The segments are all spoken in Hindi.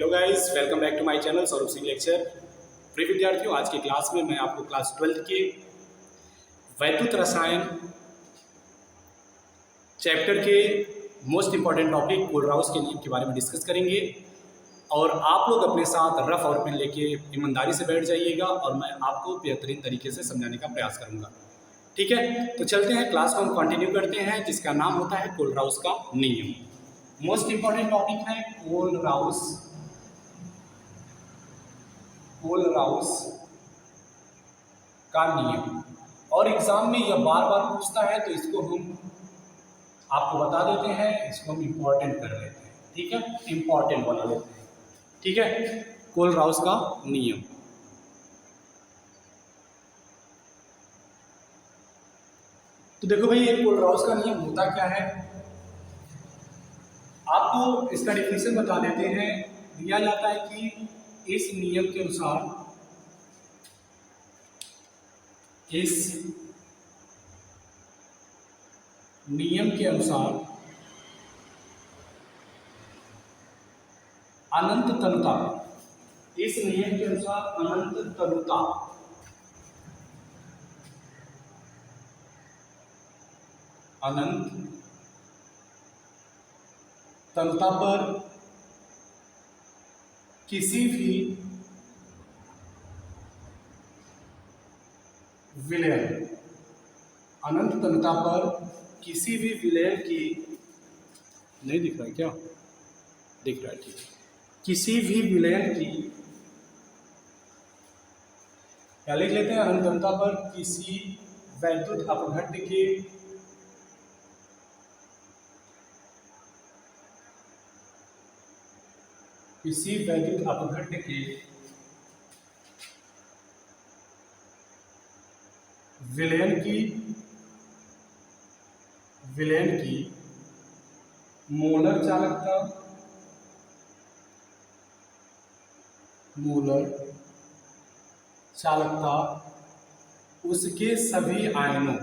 Hello guys, welcome back to my channel Saurabh Singh lecture. प्रिय विद्यार्थियों, आज की क्लास में मैं आपको क्लास 12 के वैद्युत रसायन चैप्टर के मोस्ट इंपॉर्टेंट टॉपिक कोलराउस के नियम के बारे में डिस्कस करेंगे। और आप लोग अपने साथ रफ और पेन लेके ईमानदारी से बैठ जाइएगा और मैं आपको बेहतरीन तरीके से समझाने का प्रयास करूंगा। ठीक है, तो चलते हैं, क्लास को हम कंटिन्यू करते हैं, जिसका नाम होता है कोलराउस का नियम। मोस्ट इंपॉर्टेंट टॉपिक है कोलराउस का नियम। और एग्जाम में यह बार बार पूछता है, तो इसको हम आपको बता देते हैं, इसको हम इंपॉर्टेंट कर लेते हैं। ठीक है, इंपॉर्टेंट बना लेते हैं। ठीक है, कोलराउस का नियम। तो देखो भाई, ये कोलराउस का नियम होता क्या है, आपको इसका डिफिनेशन बता देते हैं। दिया जाता है कि इस नियम के अनुसार अनंत तनुता, इस नियम के अनुसार अनंत तनुता पर किसी भी विलयन, अनंत तनुता पर किसी भी विलयन की, नहीं दिख रहा है क्या, दिख रहा है, ठीक है, किसी भी विलयन की, क्या लिख लेते हैं, अनंत तनुता पर किसी वैद्युत अपघट्य के विलयन की मोलर चालकता उसके सभी आयनों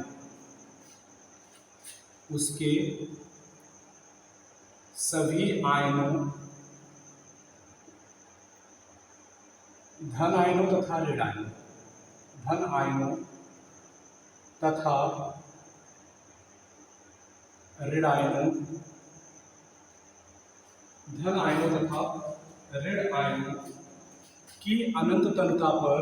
धन आयनों तथा ऋण आयनों, धन आयनों तथा ऋण आयनों की अनंत तनुता पर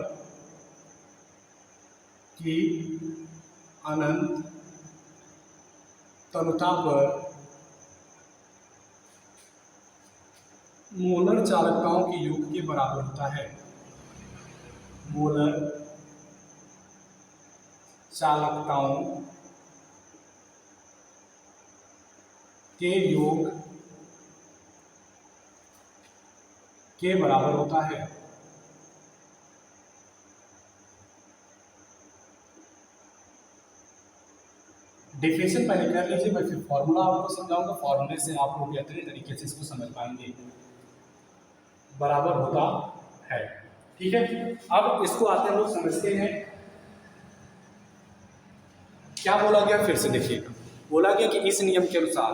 मोलर चालकताओं के योग के बराबर होता है। मोलर चालकताओं के योग के बराबर होता है। डिफिनेशन पहले कर लीजिए, मैं फिर फॉर्मूला आपको समझाऊंगा। फॉर्मूले से आप लोग बेहतरीन तरीके से इसको समझ पाएंगे। बराबर होता है, ठीक है। अब इसको आते हम लोग समझते हैं, क्या बोला गया, फिर से देखिएगा। बोला गया कि इस नियम के अनुसार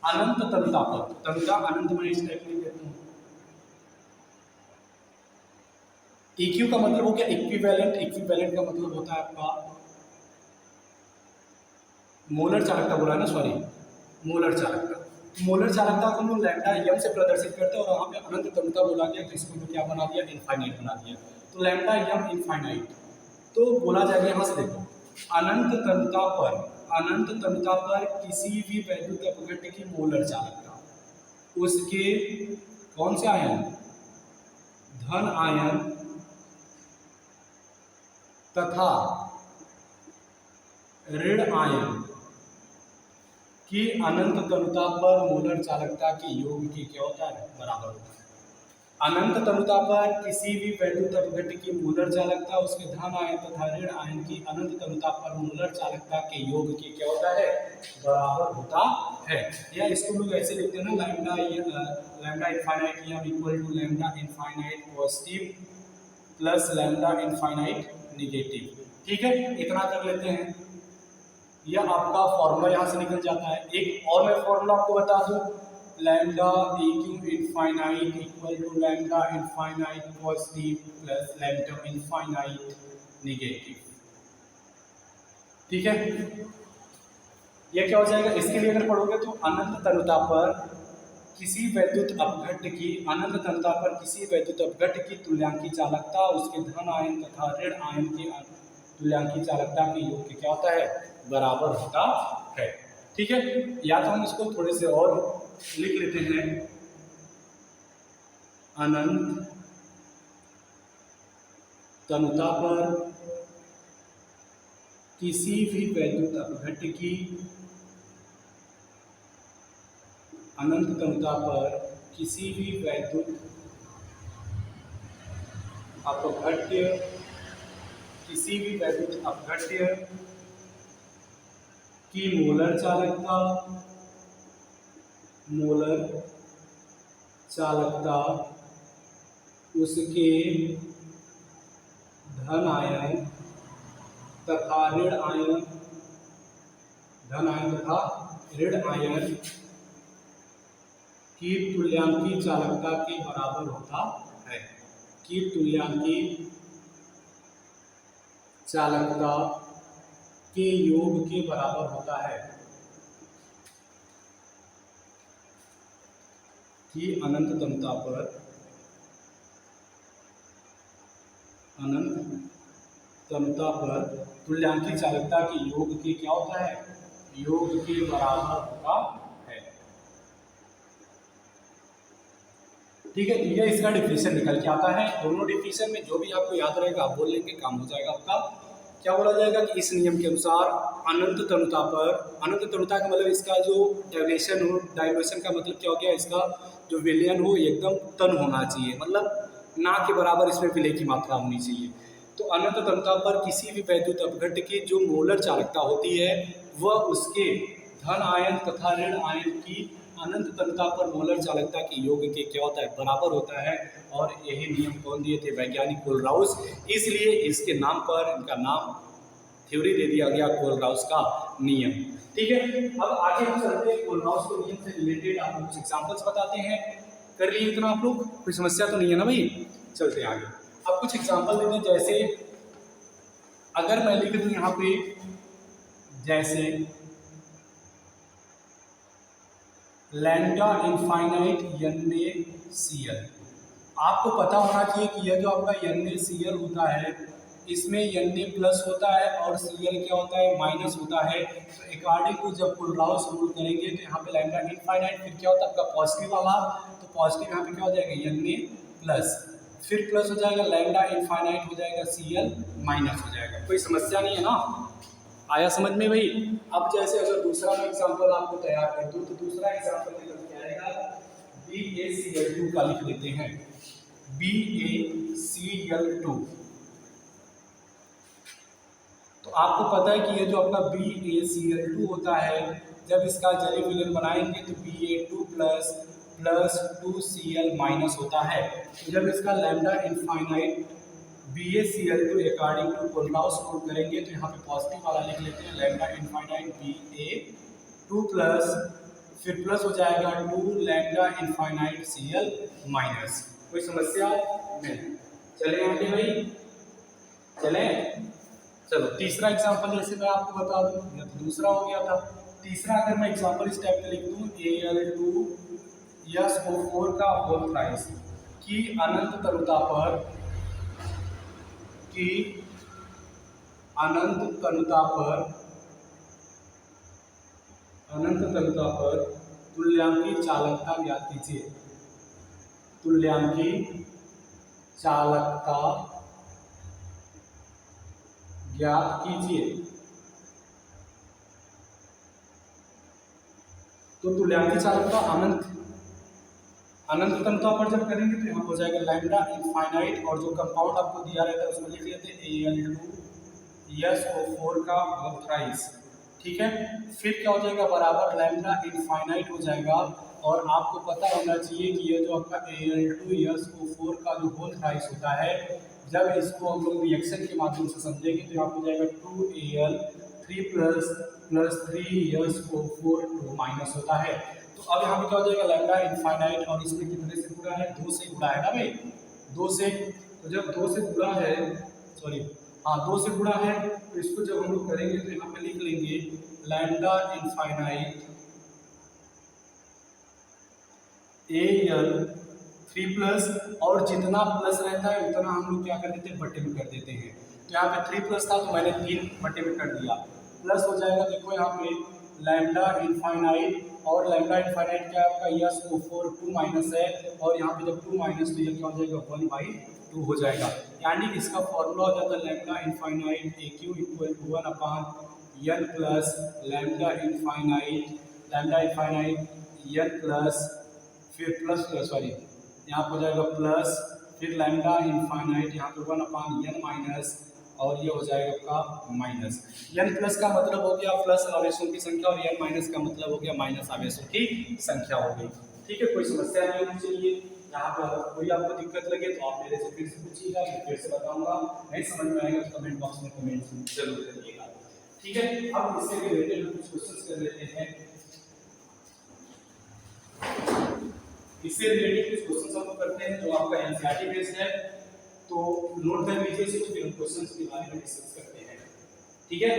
अनंत तनुता पर, तनुता अनंत में इस टाइप में कहते हैं। EQ का मतलब हो गया इक्विवेलेंट, इक्विवेलेंट का मतलब होता है आपका मोलर चालकता, बोला ना, सॉरी, मोलर चालकता। मोलर चालकता को हम लोग लैम्डा एम से प्रदर्शित करते हैं, और वहाँ पे अनंत तनुता बोला गया, तो इसको क्या बना दिया, इनफाइनाइट बना दिया। तो लैम्डा एम इनफाइनाइट, तो बोला जाएगा यहाँ से, देखो, अनंत तनुता पर किसी भी वैद्युत अपघट्य की मोलर चालकता उसके कौन से आयन, धन आयन तथा ऋण आयन की अनंत तनुता पर मोलर चालकता के योग के क्या होता है, बराबर होता है। अनंत तनुता पर किसी भी वैद्युत अपघट्य की मोलर चालकता उसके धन आयन तथा ऋण आयन की अनंत तनुता पर मोलर चालकता के योग के क्या होता है, बराबर होता है। या इसको लोग ऐसे लिखते हैं ना, lambda infinite M equal to lambda infinite positive plus lambda infinite negative. ठीक है, इतना कर लेते हैं। यह आपका फॉर्मूला यहाँ से निकल जाता है। एक और मैं फॉर्मूला आपको बता दूं, lambda A Q infinite equal to lambda infinite positive plus lambda infinite negative. ठीक है, ये क्या हो जाएगा? इसके लिए अगर पढ़ोगे तो अनंत तनुता पर किसी वैद्युत अपघट्ट की तुल्यांकी चालकता उसके धन आयन तथा ऋण आयन की तुल्यांकी चालकता के योग के क्या होता है? बराबर होता है। ठीक है, या तो हम इसको थोड़े से और लिख लेते हैं। अनंत तनुता पर किसी भी वैद्युत अपघट्ट की अनंत तनुता पर किसी भी वैद्युत अपघट्य की मोलर चालकता उसके धन आयन तथा ऋण आयन की तुल्यांकी चालकता के बराबर होता है। की तुल्यांकी चालकता के योग के बराबर होता है। कि अनंत तनुता पर तुल्यांकी चालकता के योग के क्या होता है? योग के बराबर होता है। ठीक है, तो ये इसका डिफिनेशन निकल के आता है। दोनों डिफिनेशन में जो भी आपको याद रहेगा आप बोल लेंगे, काम हो जाएगा आपका। क्या बोला जाएगा कि इस नियम के अनुसार अनंत तनुता का मतलब इसका जो डाइलेशन हो, डाइलेशन का मतलब क्या हो गया? इसका जो विलयन हो एकदम तन होना चाहिए, मतलब ना के बराबर इसमें विलय की मात्रा होनी चाहिए। तो अनंत तनुता पर किसी भी वैद्युत अपघट्ट की जो मोलर चालकता होती है वह उसके धन आयन तथा ऋण आयन की अनंत तनुता पर मोलर चालकता के योग के क्या होता है? बराबर होता है। और यही नियम कौन दिए थे? वैज्ञानिक कोलराउस। इसलिए इसके नाम पर इनका नाम थ्योरी दे दिया गया कोलराउस का नियम। ठीक है, अब आगे हम चलते हैं। कोलराउस के नियम से रिलेटेड आपको कुछ एग्जांपल्स बताते हैं। कर लिए इतना आप लोग? कोई समस्या तो नहीं है ना भाई? चलते हैं आगे। अब कुछ एग्जांपल देते हैं। जैसे अगर मैं लिख दूं यहाँ पे, जैसे लैम्डा इनफाइनाइट NaCl। आपको पता होना चाहिए कि यह जो आपका NaCl होता है इसमें Na प्लस होता है और Cl क्या होता है? माइनस होता है। तो अकॉर्डिंग टू जब कोलराउस रूल करेंगे तो यहाँ पे लैम्डा इनफाइनाइट फिर क्या होता है आपका? पॉजिटिव वाला। तो पॉजिटिव यहाँ पे क्या हो जाएगा? Na प्लस, फिर प्लस हो जाएगा लैम्डा इनफाइनाइट हो जाएगा Cl माइनस हो जाएगा। कोई समस्या नहीं है ना? आया समझ में भाई? अब जैसे अगर दूसरा मैं एग्जांपल आपको तैयार कर दूं तो दूसरा एग्जांपल निकल के आएगा BaCl2 का। लिख लेते हैं BaCl2। तो आपको पता है कि ये जो आपका BaCl2 होता है जब इसका जलीय विलयन बनाएंगे तो Ba2 प्लस 2Cl माइनस होता है। तो जब इसका lambda infinite BaCl2 according to Kohlrausch rule करेंगे तो यहाँ पे पॉजिटिव वाला लिख लेते हैं लैम्डा इनफाइनाइट Ba2 प्लस, फिर प्लस हो जाएगा 2 लैम्डा इनफाइनाइट Cl माइनस। कोई समस्या नहीं? चले आगे भाई, चले। चलो तीसरा एग्जांपल जैसे मैं आपको बता दूं, या तो दूसरा हो गया था। तीसरा अगर मैं एग्जांपल इस टाइप का लिख दूं Al2SO4 का होल थ्राइस की अनंत तनुता पर तुल्यांकी चालकता ज्ञात कीजिए। तुल्यांकी चालकता ज्ञात कीजिए। तो तुल्यांकी चालकता अनंत तनुता पर जब करेंगे तो यहाँ हो जाएगा लैम्डा इनफाइनाइट और जो कंपाउंड आपको दिया रहता है उसमें लिख लेते हैं Al2SO4 का होल थ्राइस। ठीक है, फिर क्या हो जाएगा? बराबर लैम्डा इनफाइनाइट हो जाएगा। और आपको पता होना चाहिए कि ये जो आपका Al2SO4 का जो होल थ्राइस होता है जब इसको हम लोग रिएक्शन के माध्यम से समझेंगे तो यहाँ हो जाएगा 2Al3 प्लस 3SO4 2 माइनस होता है। तो अब यहाँ पे क्या हो जाएगा, लैम्डा इनफाइनाइट, और इसमें कितने से गुणा है, 2 से गुणा है ना भाई, 2 से। तो जब 2 से गुणा है, सॉरी हाँ 2 से गुणा है, तो इसको जब हम लोग करेंगे तो यहाँ पे लिख लेंगे lambda infinite A L 3 plus, और जितना प्लस रहता है उतना हम लोग क्या कर देते हैं, बटे में कर देते हैं। तो यहाँ पे 3 प्लस था तो मैंने 3 बटे में कर दिया, प्लस हो जाएगा, देखो यहाँ पे लैम्डा इनफाइनाइट, और लैम्डा इनफाइनाइट क्या है आपका, यस को 4 2 माइनस है, और यहाँ पे जब 2 माइनस तो ये क्या हो जाएगा 1/2 हो जाएगा। यानी इसका फॉर्मूला हो जाता है lambda infinite A Q equal to 1/n plus lambda infinite n plus, फिर प्लस सॉरी यहाँ पर हो जाएगा प्लस, फिर लैम्डा इनफाइनाइट यहाँ पे 1/n माइनस, और ये हो जाएगा आपका माइनस। n प्लस का मतलब हो गया प्लस आवेशों की संख्या, और n माइनस का मतलब हो गया माइनस आवेशों की संख्या हो गई। ठीक है, कोई समस्या नहीं होनी चाहिए। यहाँ पे अगर कोई आपको दिक्कत लगे तो आप मेरे से फिर से पूछिएगा, मैं फिर से बताऊंगा, नहीं समझ में आएगा तो कमेंट बॉक्स में कमेंट जरूर करिएगा। ठीक है, अब इससे रिलेटेड कुछ क्वेश्चंस कर लेते हैं। इससे रिलेटेड कुछ क्वेश्चंस हम करते हैं जो आपका एनसीईआरटी बेस्ड है, तो नोट कर लीजिए इसको, फिर हम क्वेश्चंस के बारे में डिस्कस करते हैं। ठीक है,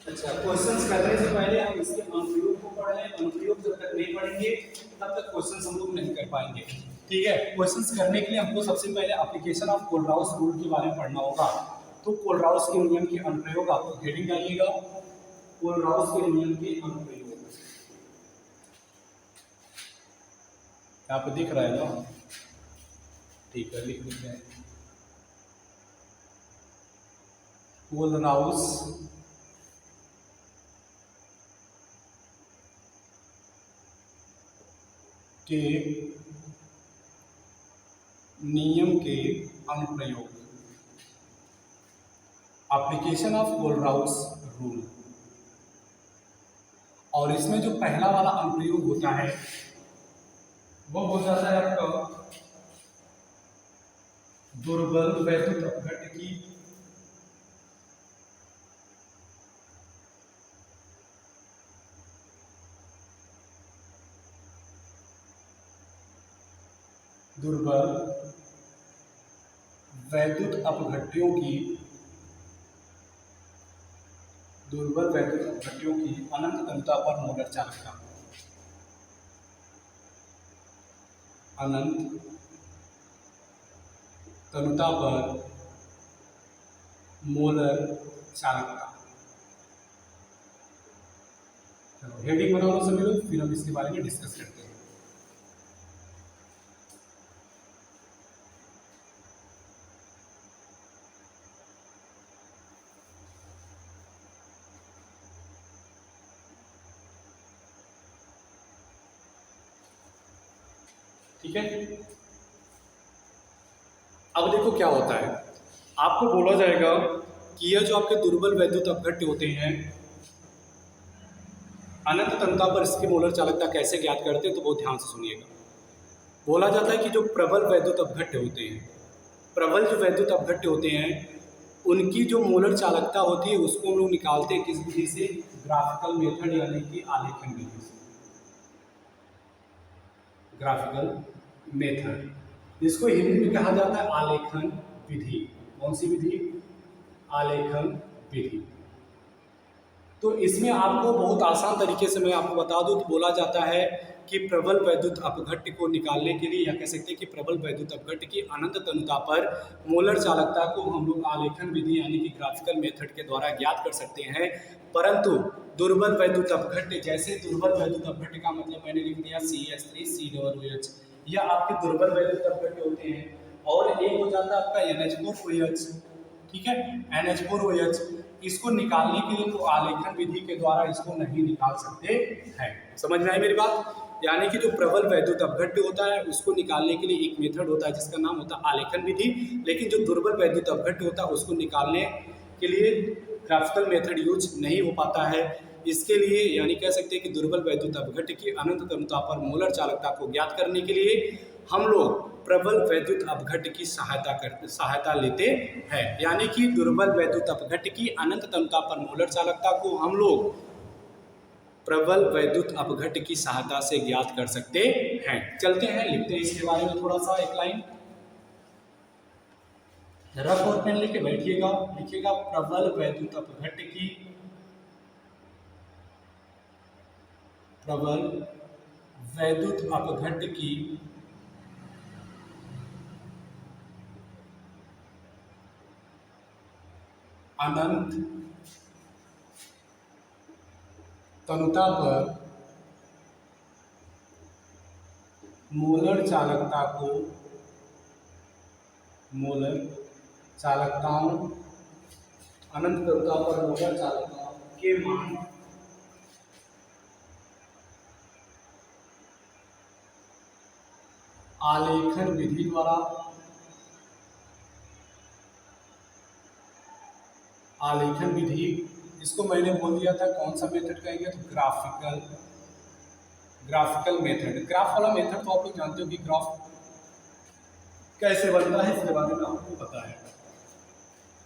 अच्छा क्वेश्चंस करने से पहले हम इसके अनुप्रयोग को पढ़ लें। अनुप्रयोग जब तक नहीं पढ़ेंगे तब तक क्वेश्चंस हम लोग नहीं कर पाएंगे। ठीक है, क्वेश्चंस करने के लिए हमको सबसे पहले एप्लीकेशन ऑफ कोलराउस रूल के बारे में पढ़ना होगा। तो कोलराउस के नियम के अनुप्रयोग, आपको हेडिंग डालिएगा कोलराउस के नियम के अनुप्रयोग। यहाँ पे दिख रहा है ना, ठीक है, लिख देते हैं कोलराउस के नियम के अनुप्रयोग, एप्लीकेशन ऑफ कोलराउस रूल। और इसमें जो पहला वाला अनुप्रयोग होता है वो हो जाता है आपका दुर्बल वैद्युत अपघट्य दुर्बल वैद्युत अपघट्यों की अनंत तनुता पर मोलर चालकता, अनंत तनुता पर मोलर चालकता। चलो हेडिंग बना लो सभी लोग, फिर हम इसके बारे में डिस्कस करते हैं। ठीक है, अब देखो क्या होता है, आपको बोला जाएगा कि यह जो आपके दुर्बल वैद्युत अपघट्य होते हैं, अनंत तनुता पर इसकी मोलर चालकता कैसे ज्ञात करते हैं, तो बहुत ध्यान से सुनिएगा। बोला जाता है कि जो प्रबल वैद्युत अपघट्य होते हैं, प्रबल जो वैद्युत अपघट्य होते हैं, उनकी जो मोलर चालकता होती है उसको हम लोग निकालते हैं किस विधि से, ग्राफिकल मेथड यानी कि आलेखन विधि से। ग्राफिकल मेथड, जिसको हिंदी में कहा जाता है आलेखन विधि। कौन सी विधि? आलेखन विधि। तो इसमें आपको बहुत आसान तरीके से मैं आपको बता दूं तो बोला जाता है कि प्रबल वैद्युत अपघट्य को निकालने के लिए, या कह सकते हैं कि प्रबल वैद्युत अपघट्य की अनंत तनुता पर मोलर चालकता को हम लोग आलेखन विधि यानी कि ग्राफिकल मेथड के द्वारा ज्ञात कर सकते हैं। परंतु दुर्बल वैद्युत अपघट्य, जैसे दुर्बल वैद्युत अपघट्य का मतलब मैंने लिख दिया CH3COOH, यह आपके दुर्बल वैद्युत अपघट्य होते हैं। और एक हो जाता है आपका NH4OH, ठीक है, NH4OH। इसको निकालने के लिए तो आलेखन विधि के द्वारा इसको नहीं निकाल सकते हैं। समझ में आई मेरी बात? यानी कि जो प्रबल वैद्युत अपघट्य होता है उसको निकालने के लिए एक मेथड होता है जिसका नाम होता है आलेखन विधि, लेकिन जो दुर्बल वैद्युत अपघट्य होता है उसको निकालने के लिए ग्राफिकल मेथड यूज नहीं हो पाता है। इसके लिए यानी कह सकते हैं कि दुर्बल वैद्युत अपघट्य की अनंत तनुता पर मोलर चालकता को ज्ञात करने के लिए हम लोग प्रबल वैद्युत अपघट्य की सहायता लेते हैं। यानी कि दुर्बल वैद्युत अपघट्य की अनंत तनुता पर मोलर चालकता को हम लोग प्रबल वैद्युत अपघट्य की सहायता से ज्ञात कर सकते हैं। चलते हैं, लिखते हैं इसके बारे में थोड़ा सा एक लाइन। रफ और पेन लेके बैठिएगा, लिखिएगा प्रबल वैद्युत अपघट्य की प्रबल वैद्युत अपघट्य की अनंत तनुता पर मोलर चालकताओं अनंत तनुता पर मोलर चालकताओं के मान आलेखन विधि द्वारा आलेखन विधि, इसको मैंने बोल दिया था कौन सा मेथड कहेंगे, तो ग्राफिकल मेथड। ग्राफ वाला मेथड तो आप लोग जानते हो कि ग्राफ कैसे बनता है, इसके बारे में आपको पता है।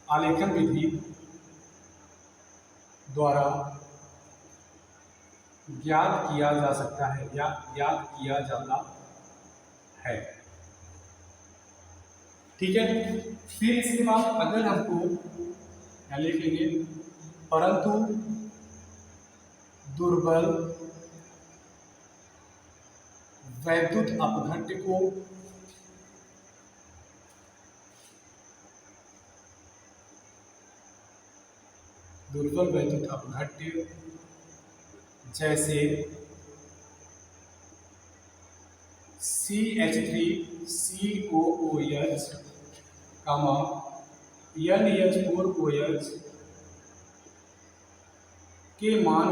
आलेखन विधि द्वारा ज्ञात किया जा सकता है या ज्ञात किया जाता है। ठीक है, फिर इसके बाद अगर हमको लिखेंगे परंतु दुर्बल वैद्युत अपघट्य को जैसे CH3COOH, NH4OH के मान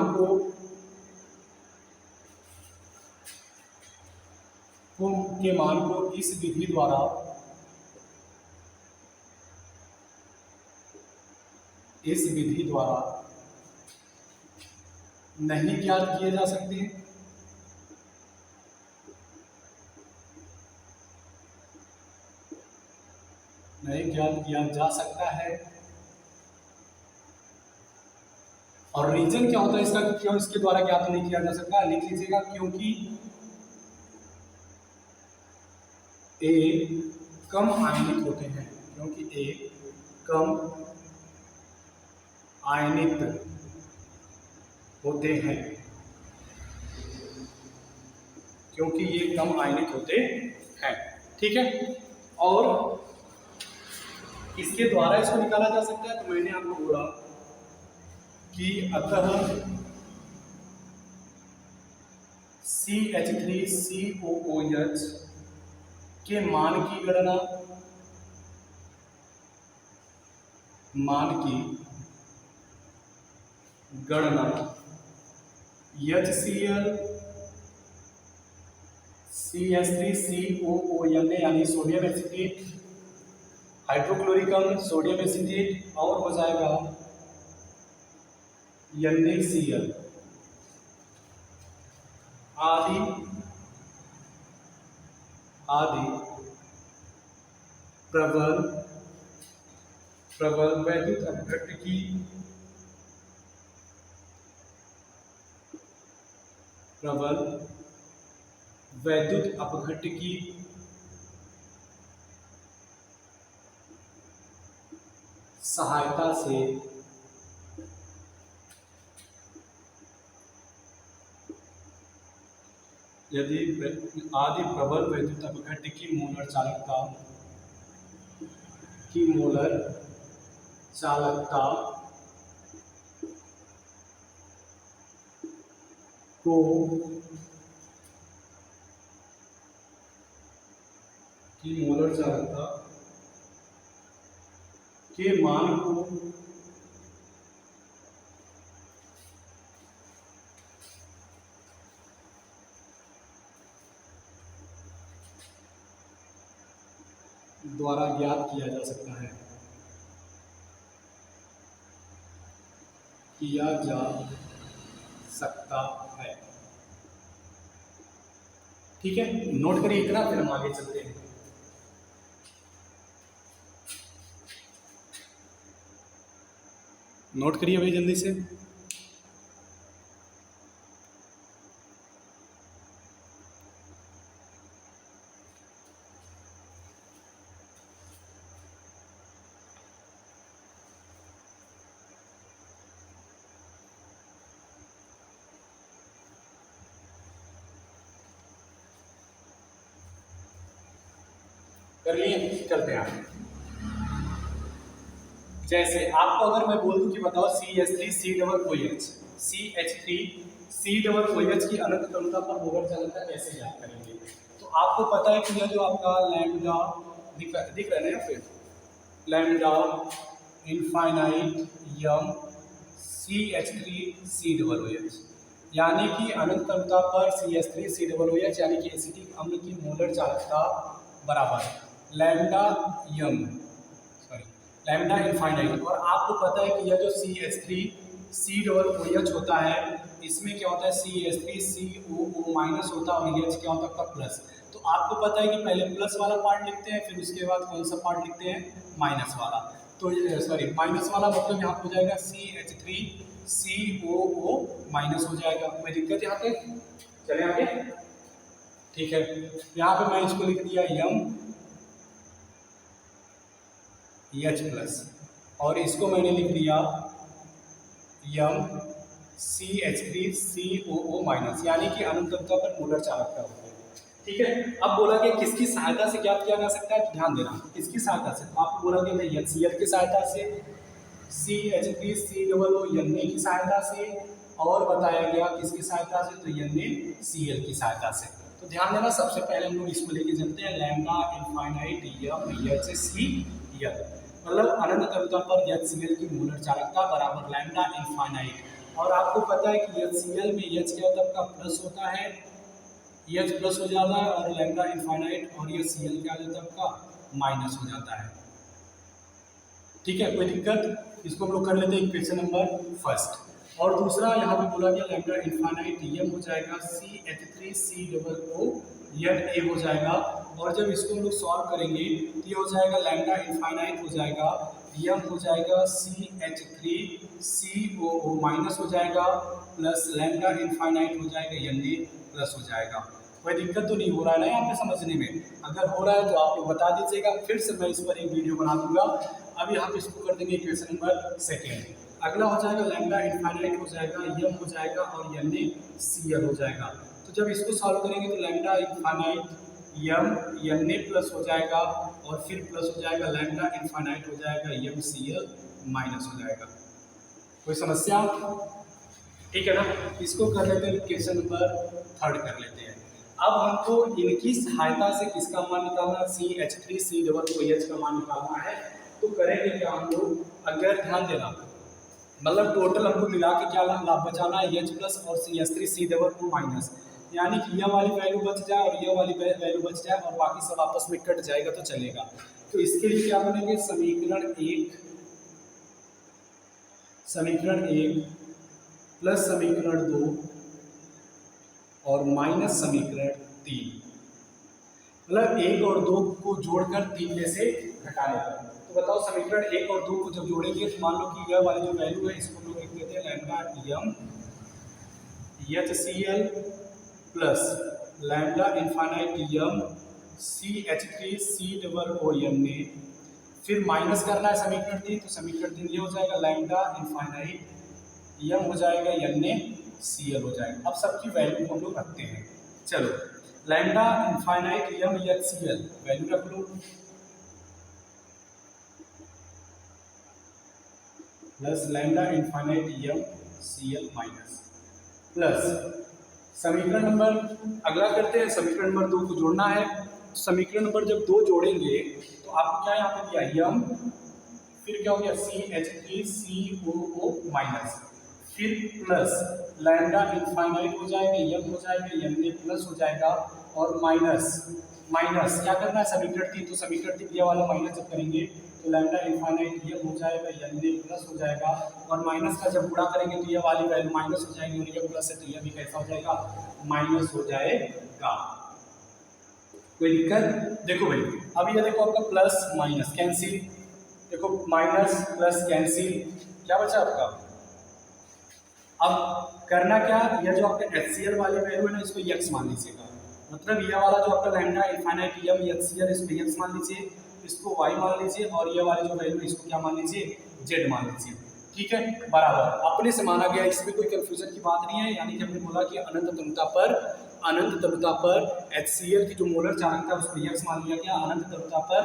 को इस विधि द्वारा नहीं ज्ञात किए जा सकते हैं। नहीं ज्ञात किया जा सकता है। और रीजन क्या होता है इसका, क्यों इसके द्वारा ज्ञात नहीं किया जा सकता, लिख लीजिएगा क्योंकि ए कम आयनित होते हैं, क्योंकि ये कम आयनित होते हैं। ठीक है, और इसके द्वारा इसको निकाला जा सकता है। तो मैंने आपको बोला कि अतः CH3COOH के मान की गणना HCl CH3COON यानी सोडियम एसिटेट, हाइड्रोक्लोरिक अम्ल सोडियम एसिटेट, और हो जाएगा NaCl आदि प्रबल वैद्युत अपघट्य की सहायता से यदि आदि प्रबल वैद्युत अपघट्य की मोलर चालकता को के मान को द्वारा ज्ञात किया जा सकता है। किया जा सकता है। ठीक है, नोट करिए इतना, फिर हम आगे चलते हैं। नोट करिए भाई जल्दी से। कर लिए, चलते हैं आगे। जैसे आपको अगर मैं बोल दूं कि बताओ CH3 COOH की अनंत क्रमता पर मोलर चालकता कैसे ज्ञात करेंगे। तो आपको पता है कि यह जो आपका लैम्डा दिख रहा है ना, फिर लैम्डा इनफाइनाइट यम CH3COOH, यानी कि अनंत क्रमता पर CH3COOH यानी कि एसिटिक अम्ल की मोलर चालकता बराबर लैम्डा यम लैम्डा इनफाइनाइट। और आपको पता है कि यह जो CH3COOH होता है, इसमें क्या होता है CH3COO माइनस होता है और H क्या होता है आपका प्लस। तो आपको पता है कि पहले प्लस वाला पार्ट लिखते हैं, फिर उसके बाद कौन सा पार्ट लिखते हैं, माइनस वाला। तो माइनस वाला मतलब यहाँ हो जाएगा CH3COO माइनस हो जाएगा। कोई दिक्कत यहाँ पे? चले आगे। ठीक है, यहाँ पे मैं इसको लिख दिया यम H प्लस, और इसको मैंने लिख दिया यम CH3COO माइनस, यानी कि अनंत क्रमता पर मोलर चालकता होती है। ठीक है, अब बोला कि किसकी सहायता से ज्ञात किया जा सकता है, तो ध्यान देना किसकी सहायता से। तो आपको बोला कि HCl की सहायता से, CH3COO की सहायता से, और बताया गया किसकी सहायता से, तो NaCl की सहायता से। तो ध्यान देना, सबसे पहले हम लोग इसको लेके चलते हैं लैम्डा इनफाइनाइट यम HCl, मतलब अनंत क्रमता पर HCl की मोलर चालकता बराबर लैम्डा इनफाइनाइट। और आपको पता है कि HCl में H क्या होता है आपका प्लस होता है, H प्लस हो जाता है, और लैम्डा इनफाइनाइट और ये Cl क्या हो जाता है आपका माइनस हो जाता है। ठीक है, कोई दिक्कत? इसको हम लोग कर लेते हैं इक्वेशन नंबर फर्स्ट। और दूसरा यहाँ पे बोला गया लैम्डा इनफाइनाइट यम हो जाएगा CH3COO हो जाएगा। और जब इसको हम लोग सॉल्व करेंगे तो ये हो जाएगा लैम्डा इनफाइनाइट हो जाएगा, यम हो जाएगा CH3COO माइनस हो जाएगा, प्लस लैम्डा इनफाइनाइट हो जाएगा Na प्लस हो जाएगा। कोई दिक्कत तो नहीं हो रहा है ना यहाँ पे समझने में? अगर हो रहा है तो आप लोग बता दीजिएगा, फिर से मैं इस पर एक वीडियो बना दूंगा। अभी हम इसको कर देंगे इक्वेशन नंबर सेकेंड। अगला हो जाएगा लैम्डा इनफाइनाइट हो जाएगा, यम हो जाएगा और NaCl हो जाएगा। तो जब इसको सॉल्व करेंगे तो लैम्डा इनफाइनाइट यम Na प्लस हो जाएगा, और फिर प्लस हो जाएगा लैम्डा इनफाइनाइट हो जाएगा MCl माइनस हो जाएगा। कोई समस्या? ठीक है ना, इसको कर लेते हैं इक्वेशन नंबर थर्ड कर लेते हैं। अब हमको इनकी सहायता से किसका मान निकालना है, CH3COOH का मान निकालना है। तो करेंगे क्या हम लोग, अगर ध्यान देना, मतलब टोटल हमको मिला के क्या लाभ बचाना है, H प्लस और CH3COO माइनस, यानी कि यह वाली वैल्यू बच जाए और यह वाली वैल्यू बच जाए और बाकी सब आपस में कट जाएगा तो चलेगा। तो इसके लिए क्या बनेंगे, समीकरण एक प्लस समीकरण 2 और माइनस समीकरण 3, मतलब 1 और 2 को जोड़कर 3 में से घटाने पर। तो बताओ समीकरण 1 और 2 को जब जोड़ेंगे तो मान लो कि यह वाली जो वैल्यू है इसको लोग लिख देते हैं लैम्डा यम HCl प्लस लैम्डा इनफाइनाइट यम CH3COO ने, फिर माइनस करना है समीकरण 3, तो समीकरण 3 ये हो जाएगा लैम्डा इनफाइनाइट यम हो जाएगा NaCl हो जाएगा। अब सबकी वैल्यू को हम लोग रखते हैं। चलो, लैम्डा इनफाइनाइट यम HCl वैल्यू रख लो, प्लस लैम्डा इनफाइनाइट यम Cl माइनस, प्लस समीकरण नंबर अगला करते हैं, समीकरण नंबर 2 को जोड़ना है। समीकरण नंबर जब 2 जोड़ेंगे तो आपको क्या यहाँ पे दिया यम, फिर क्या हो गया CH3COO माइनस, फिर प्लस लैम्डा इनफाइनाइट हो जाएगा, यम हो जाएगा, Na प्लस हो जाएगा, और माइनस क्या करना है समीकरण 3, तो समीकरण 3 ये वाला माइनस जब करेंगे तो लैम्डा इनफाइनाइट ये हो जाएगा, यानी प्लस हो जाएगा, और माइनस का जब गुणा करेंगे तो ये वाली वैल्यू माइनस हो जाएगी, और ये प्लस है तो ये भी कैसा हो जाएगा, माइनस हो जाएगा। कोई दिक्कत? देखो भाई अब ये देखो आपका प्लस माइनस कैंसिल, देखो माइनस प्लस कैंसिल, क्या बचा आपका? अब करना क्या, ये जो आपका HCl वाली वैल्यू है ना इसको x मान लीजिएगा, मतलब ये वाला जो आपका लैम्डा इनफाइनाइट यम HCl इसको x मान लीजिए, इसको y मान लीजिए, और ये वाली जो वैल्यू इसको क्या मान लीजिए, z मान लीजिए। ठीक है, बराबर अपने से माना गया, इसमें कोई कंफ्यूजन की बात नहीं है। यानी कि हमने बोला कि अनंत तनुता पर HCl की जो मोलर चालकता है उसको x मान लिया गया, अनंत तनुता पर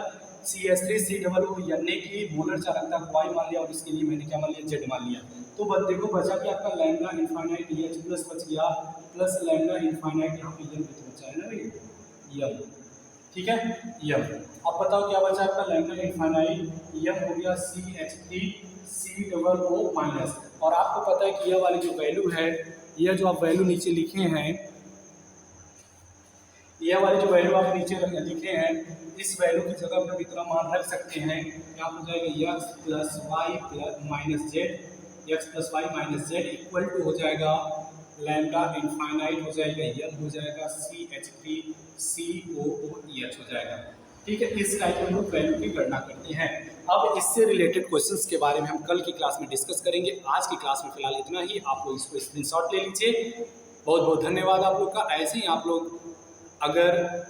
CH3COO यानी कि मोलर चालकता को y मान लिया, और इसके लिए मैंने क्या मान लिया, z मान लिया। तो बस देखो बचा कि आपका लैम्डा इनफाइनाइट H प्लस बच गया, प्लस लैम्डा इनफाइनाइट यहाँ पे यम बचा है ना भाई, यम। ठीक है, यम। अब बताओ क्या बचा आपका, लैम्डा इनफाइनाइट यम हो गया CH3COO माइनस, और आपको पता है कि यह वाली जो वैल्यू है, यह जो आप वैल्यू नीचे लिखे हैं, यह वाली जो वैल्यू आप नीचे लिखे हैं, इस वैल्यू की जगह पर इतना मान रख सकते हैं, क्या हो जाएगा x plus Y minus Z, x plus Y minus Z equal to हो जाएगा लैम्डा इनफाइनाइट हो जाएगा यम हो जाएगा CH3COOH हो जाएगा। ठीक है, इस टाइप में हम लोग वैल्यू की गणना करते हैं। अब इससे रिलेटेड क्वेश्चंस के बारे में हम कल की क्लास में डिस्कस करेंगे। आज की क्लास में फिलहाल इतना ही, आप लोग इसको स्क्रीनशॉट ले लीजिए। बहुत बहुत धन्यवाद आप लोग का। ऐसे ही आप लोग अगर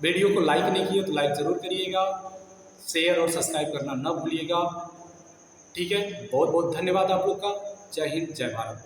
वीडियो को लाइक नहीं किए तो लाइक ज़रूर करिएगा, शेयर और सब्सक्राइब करना ना भूलिएगा। ठीक है, बहुत बहुत धन्यवाद आप लोग का। जय हिंद, जय भारत।